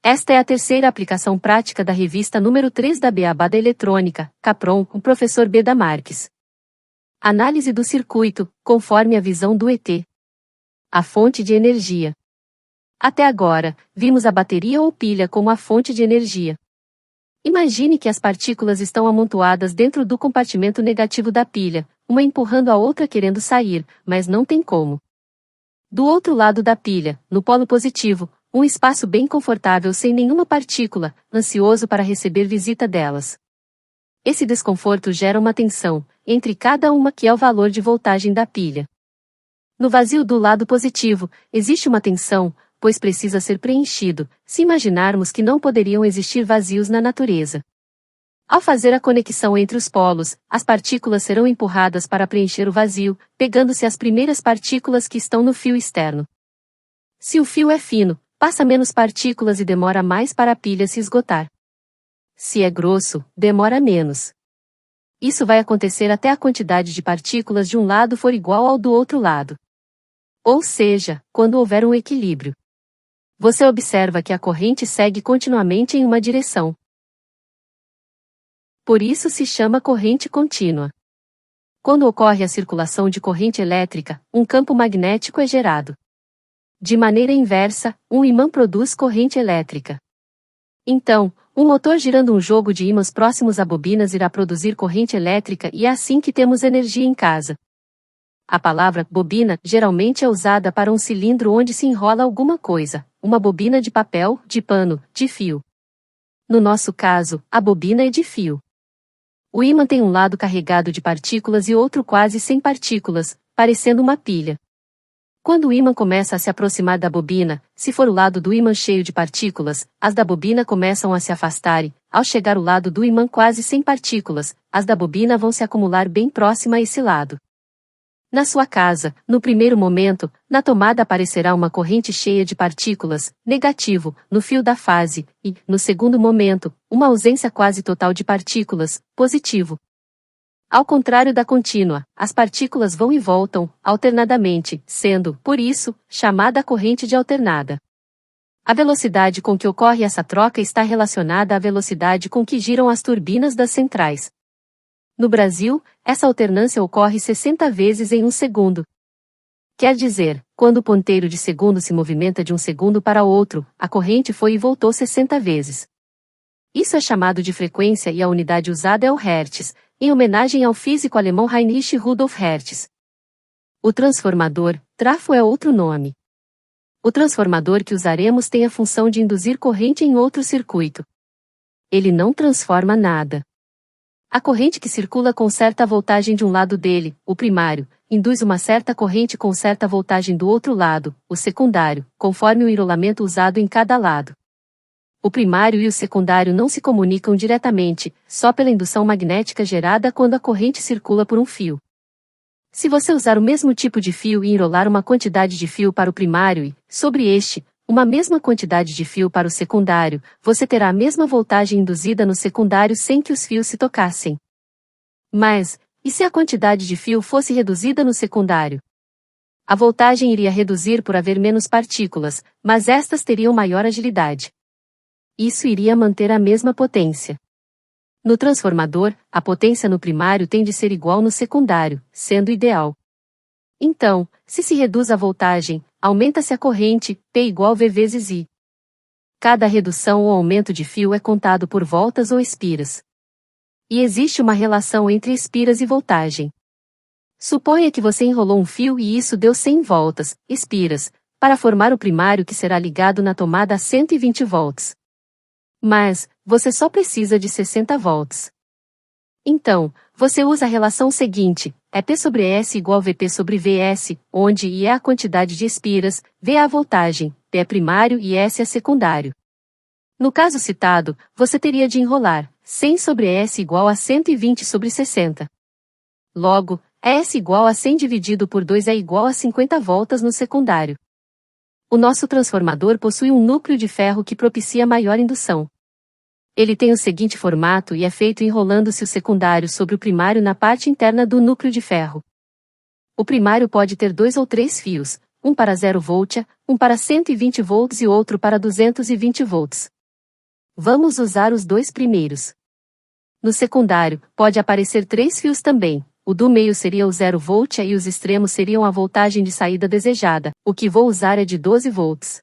Esta é a terceira aplicação prática da revista número 3 da Beabá da Eletrônica, Capron, com o professor Beda Marques. Análise do circuito, conforme a visão do ET. A fonte de energia. Até agora, vimos a bateria ou pilha como a fonte de energia. Imagine que as partículas estão amontoadas dentro do compartimento negativo da pilha, uma empurrando a outra querendo sair, mas não tem como. Do outro lado da pilha, no polo positivo, um espaço bem confortável sem nenhuma partícula, ansioso para receber visita delas. Esse desconforto gera uma tensão entre cada uma que é o valor de voltagem da pilha. No vazio do lado positivo, existe uma tensão, pois precisa ser preenchido, se imaginarmos que não poderiam existir vazios na natureza. Ao fazer a conexão entre os polos, as partículas serão empurradas para preencher o vazio, pegando-se as primeiras partículas que estão no fio externo. Se o fio é fino, passa menos partículas e demora mais para a pilha se esgotar. Se é grosso, demora menos. Isso vai acontecer até a quantidade de partículas de um lado for igual ao do outro lado. Ou seja, quando houver um equilíbrio. Você observa que a corrente segue continuamente em uma direção. Por isso se chama corrente contínua. Quando ocorre a circulação de corrente elétrica, um campo magnético é gerado. De maneira inversa, um ímã produz corrente elétrica. Então, um motor girando um jogo de ímãs próximos a bobinas irá produzir corrente elétrica e é assim que temos energia em casa. A palavra bobina geralmente é usada para um cilindro onde se enrola alguma coisa, uma bobina de papel, de pano, de fio. No nosso caso, a bobina é de fio. O ímã tem um lado carregado de partículas e outro quase sem partículas, parecendo uma pilha. Quando o ímã começa a se aproximar da bobina, se for o lado do ímã cheio de partículas, as da bobina começam a se afastar e, ao chegar o lado do ímã quase sem partículas, as da bobina vão se acumular bem próxima a esse lado. Na sua casa, no primeiro momento, na tomada aparecerá uma corrente cheia de partículas, negativo, no fio da fase, e, no segundo momento, uma ausência quase total de partículas, positivo. Ao contrário da contínua, as partículas vão e voltam, alternadamente, sendo, por isso, chamada corrente de alternada. A velocidade com que ocorre essa troca está relacionada à velocidade com que giram as turbinas das centrais. No Brasil, essa alternância ocorre 60 vezes em um segundo. Quer dizer, quando o ponteiro de segundo se movimenta de um segundo para outro, a corrente foi e voltou 60 vezes. Isso é chamado de frequência e a unidade usada é o Hertz, em homenagem ao físico alemão Heinrich Rudolf Hertz. O transformador, trafo é outro nome. O transformador que usaremos tem a função de induzir corrente em outro circuito. Ele não transforma nada. A corrente que circula com certa voltagem de um lado dele, o primário, induz uma certa corrente com certa voltagem do outro lado, o secundário, conforme o enrolamento usado em cada lado. O primário e o secundário não se comunicam diretamente, só pela indução magnética gerada quando a corrente circula por um fio. Se você usar o mesmo tipo de fio e enrolar uma quantidade de fio para o primário e, sobre este, uma mesma quantidade de fio para o secundário, você terá a mesma voltagem induzida no secundário sem que os fios se tocassem. Mas, e se a quantidade de fio fosse reduzida no secundário? A voltagem iria reduzir por haver menos partículas, mas estas teriam maior agilidade. Isso iria manter a mesma potência. No transformador, a potência no primário tem de ser igual no secundário, sendo ideal. Então, se reduz a voltagem, aumenta-se a corrente, P igual V vezes I. Cada redução ou aumento de fio é contado por voltas ou espiras. E existe uma relação entre espiras e voltagem. Suponha que você enrolou um fio e isso deu 100 voltas, espiras, para formar o primário que será ligado na tomada a 120 volts. Mas, você só precisa de 60 volts. Então, você usa a relação seguinte, é P sobre S igual VP sobre VS, onde I é a quantidade de espiras, V é a voltagem, P é primário e S é secundário. No caso citado, você teria de enrolar 100 sobre S igual a 120 sobre 60. Logo, S igual a 100 dividido por 2 é igual a 50 voltas no secundário. O nosso transformador possui um núcleo de ferro que propicia maior indução. Ele tem o seguinte formato e é feito enrolando-se o secundário sobre o primário na parte interna do núcleo de ferro. O primário pode ter 2 ou 3 fios, um para 0 volt, um para 120 volts e outro para 220 volts. Vamos usar os dois primeiros. No secundário, pode aparecer 3 fios também. O do meio seria o 0 volt e os extremos seriam a voltagem de saída desejada. O que vou usar é de 12 volts.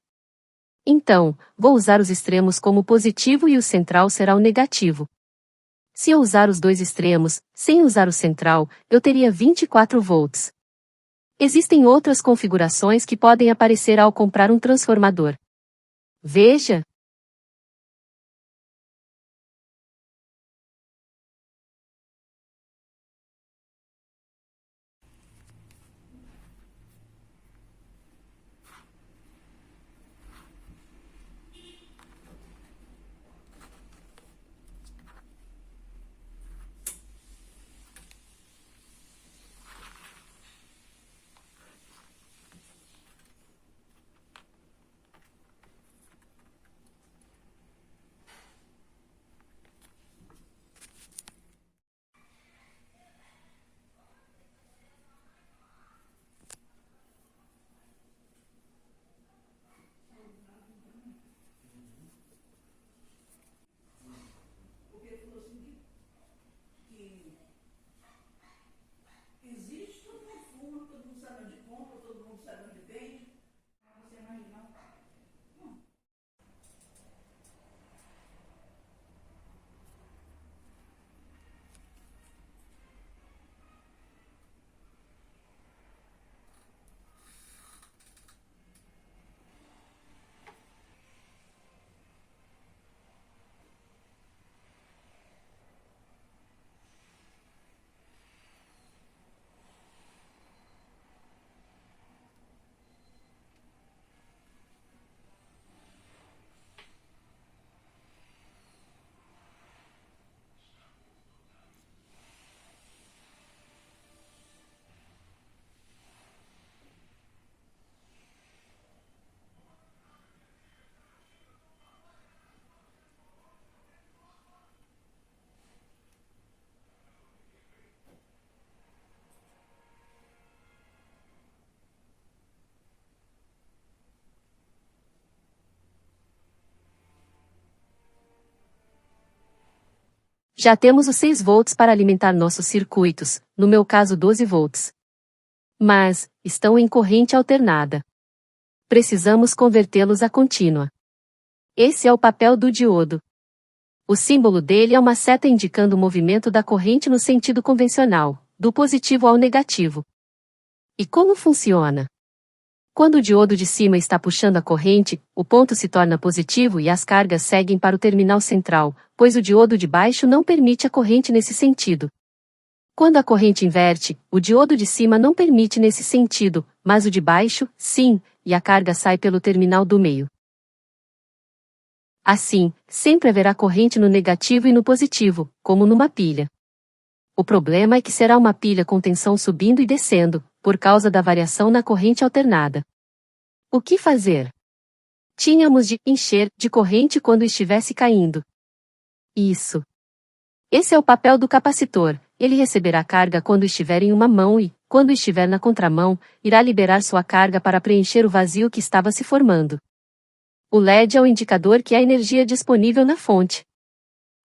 Então, vou usar os extremos como positivo e o central será o negativo. Se eu usar os dois extremos, sem usar o central, eu teria 24 volts. Existem outras configurações que podem aparecer ao comprar um transformador. Veja. Existe uma forma, todo mundo sabe onde compra, todo mundo sabe onde vende. Você imagina? Não. Já temos os 6 volts para alimentar nossos circuitos, no meu caso 12 volts. Mas, estão em corrente alternada. Precisamos convertê-los a contínua. Esse é o papel do diodo. O símbolo dele é uma seta indicando o movimento da corrente no sentido convencional, do positivo ao negativo. E como funciona? Quando o diodo de cima está puxando a corrente, o ponto se torna positivo e as cargas seguem para o terminal central, pois o diodo de baixo não permite a corrente nesse sentido. Quando a corrente inverte, o diodo de cima não permite nesse sentido, mas o de baixo, sim, e a carga sai pelo terminal do meio. Assim, sempre haverá corrente no negativo e no positivo, como numa pilha. O problema é que será uma pilha com tensão subindo e descendo, por causa da variação na corrente alternada. O que fazer? Tínhamos de encher de corrente quando estivesse caindo. Isso. Esse é o papel do capacitor. Ele receberá carga quando estiver em uma mão e, quando estiver na contramão, irá liberar sua carga para preencher o vazio que estava se formando. O LED é o indicador que há energia disponível na fonte.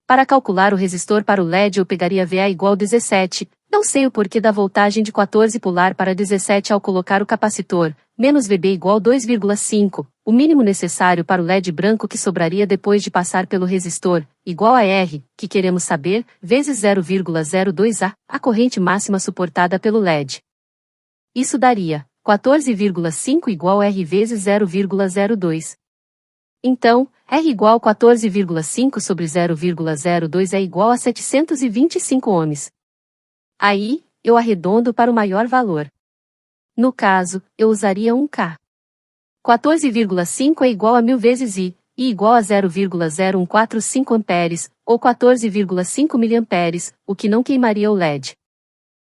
Para calcular o resistor para o LED eu pegaria VA igual 17, não sei o porquê da voltagem de 14 pular para 17 ao colocar o capacitor, menos VB igual 2,5, o mínimo necessário para o LED branco que sobraria depois de passar pelo resistor, igual a R, que queremos saber, vezes 0,02 a corrente máxima suportada pelo LED. Isso daria 14,5 igual R vezes 0,02. Então, R igual 14,5 sobre 0,02 é igual a 725 ohms. Aí, eu arredondo para o maior valor. No caso, eu usaria 1K. 14,5 é igual a 1000 vezes I igual a 0,0145 amperes, ou 14,5 miliamperes, o que não queimaria o LED.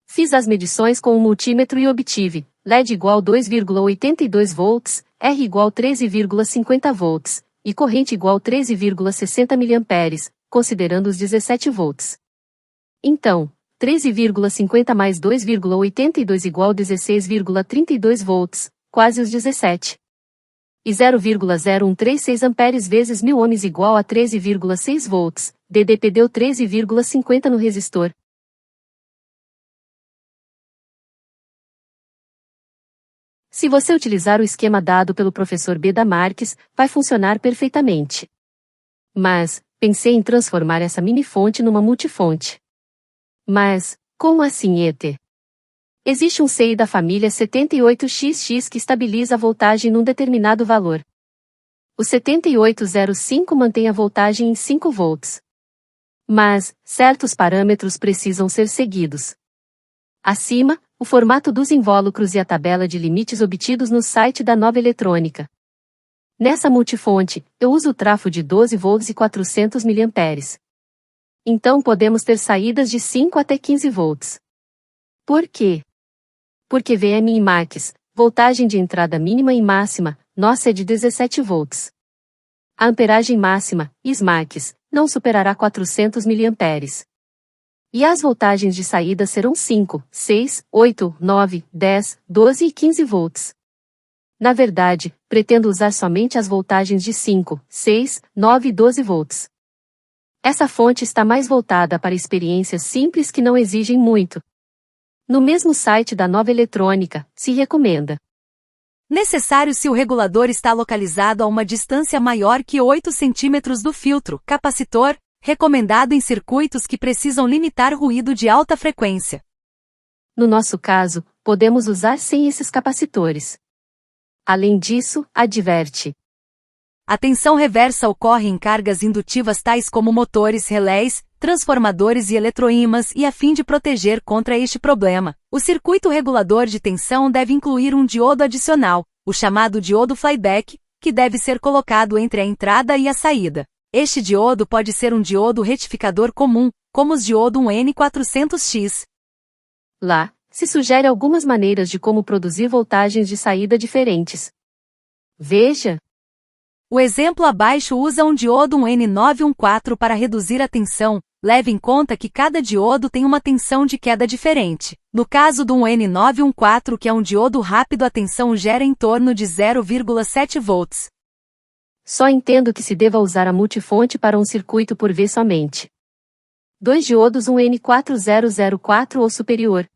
Fiz as medições com um multímetro e obtive LED igual 2,82 volts, R igual 13,50 volts, e corrente igual 13,60 miliamperes, considerando os 17 volts. Então, 13,50 mais 2,82 igual 16,32 volts, quase os 17. E 0,0136 amperes vezes 1000 ohms igual a 13,6 volts, DDP deu 13,50 no resistor. Se você utilizar o esquema dado pelo professor Beda Marques, vai funcionar perfeitamente. Mas, pensei em transformar essa mini-fonte numa multifonte. Mas, como assim, ET? Existe um CI da família 78XX que estabiliza a voltagem num determinado valor. O 7805 mantém a voltagem em 5 volts. Mas, certos parâmetros precisam ser seguidos. Acima, o formato dos invólucros e a tabela de limites obtidos no site da Nova Eletrônica. Nessa multifonte, eu uso o trafo de 12 volts e 400 mA. Então podemos ter saídas de 5 até 15 volts. Por quê? Porque VM e max, voltagem de entrada mínima e máxima, nossa é de 17 volts. A amperagem máxima, ISMAX, não superará 400 mA. E as voltagens de saída serão 5, 6, 8, 9, 10, 12 e 15 volts. Na verdade, pretendo usar somente as voltagens de 5, 6, 9 e 12 volts. Essa fonte está mais voltada para experiências simples que não exigem muito. No mesmo site da Nova Eletrônica, se recomenda. Necessário se o regulador está localizado a uma distância maior que 8 cm do filtro, capacitor, recomendado em circuitos que precisam limitar ruído de alta frequência. No nosso caso, podemos usar sem esses capacitores. Além disso, adverte. A tensão reversa ocorre em cargas indutivas tais como motores, relés, transformadores e eletroímãs e a fim de proteger contra este problema, o circuito regulador de tensão deve incluir um diodo adicional, o chamado diodo flyback, que deve ser colocado entre a entrada e a saída. Este diodo pode ser um diodo retificador comum, como os diodo 1N400X. Lá, se sugere algumas maneiras de como produzir voltagens de saída diferentes. Veja! O exemplo abaixo usa um diodo 1N914 para reduzir a tensão. Leve em conta que cada diodo tem uma tensão de queda diferente. No caso do 1N914, que é um diodo rápido, a tensão gera em torno de 0,7 volts. Só entendo que se deva usar a multifonte para um circuito por vez somente. 2 diodos 1N4004 ou superior.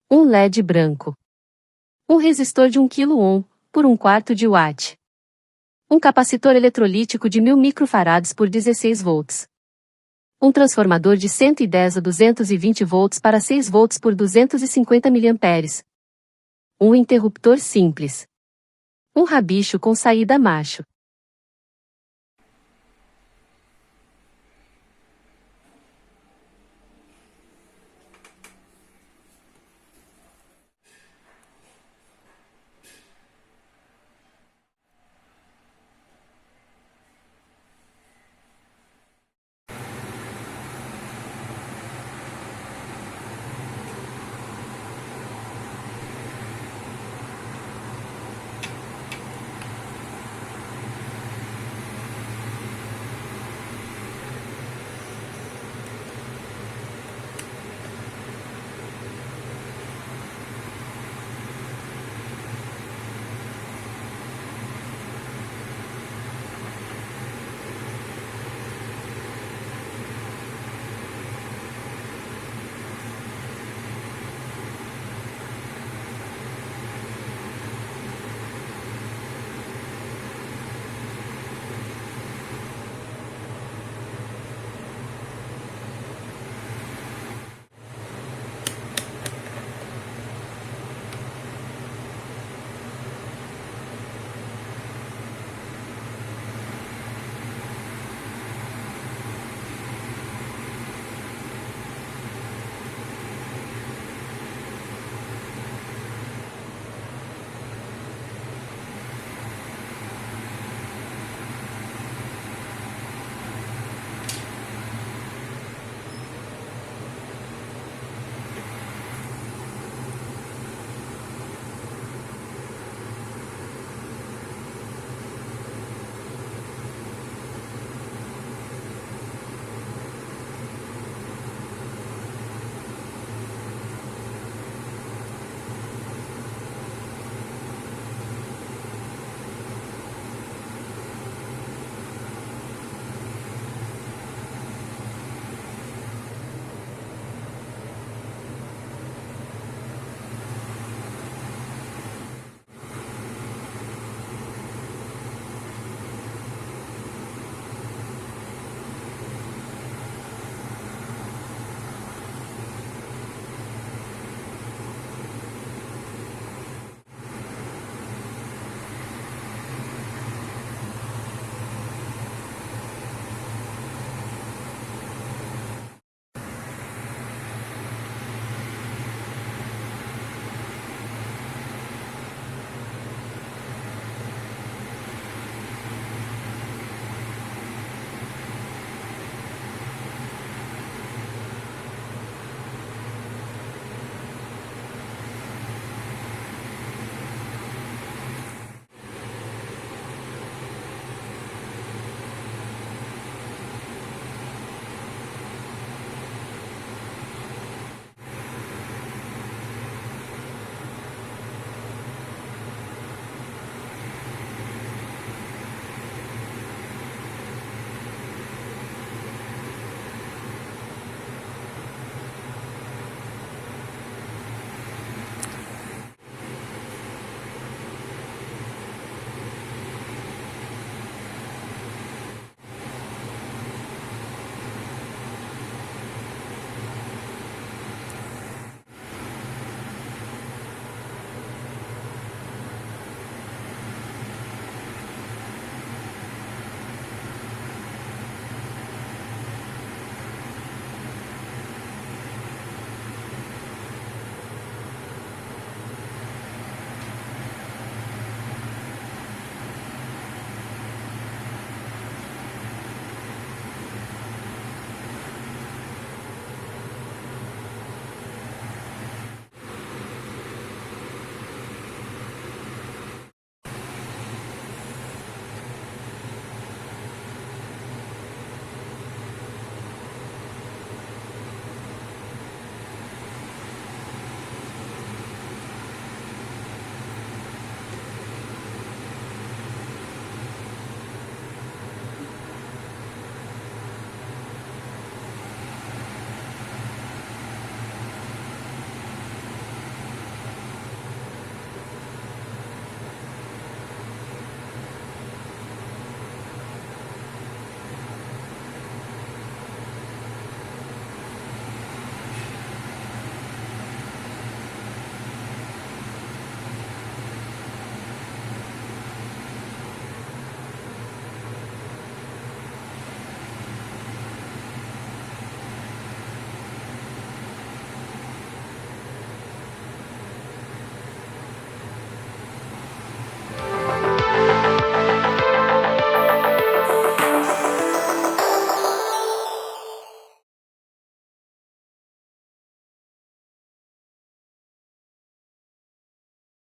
Um LED branco. Um resistor de 1 kΩ, por 1/4 de watt. Um capacitor eletrolítico de 1000 microfarads por 16 volts. Um transformador de 110 a 220 volts para 6 volts por 250 mA. Um interruptor simples. Um rabicho com saída macho.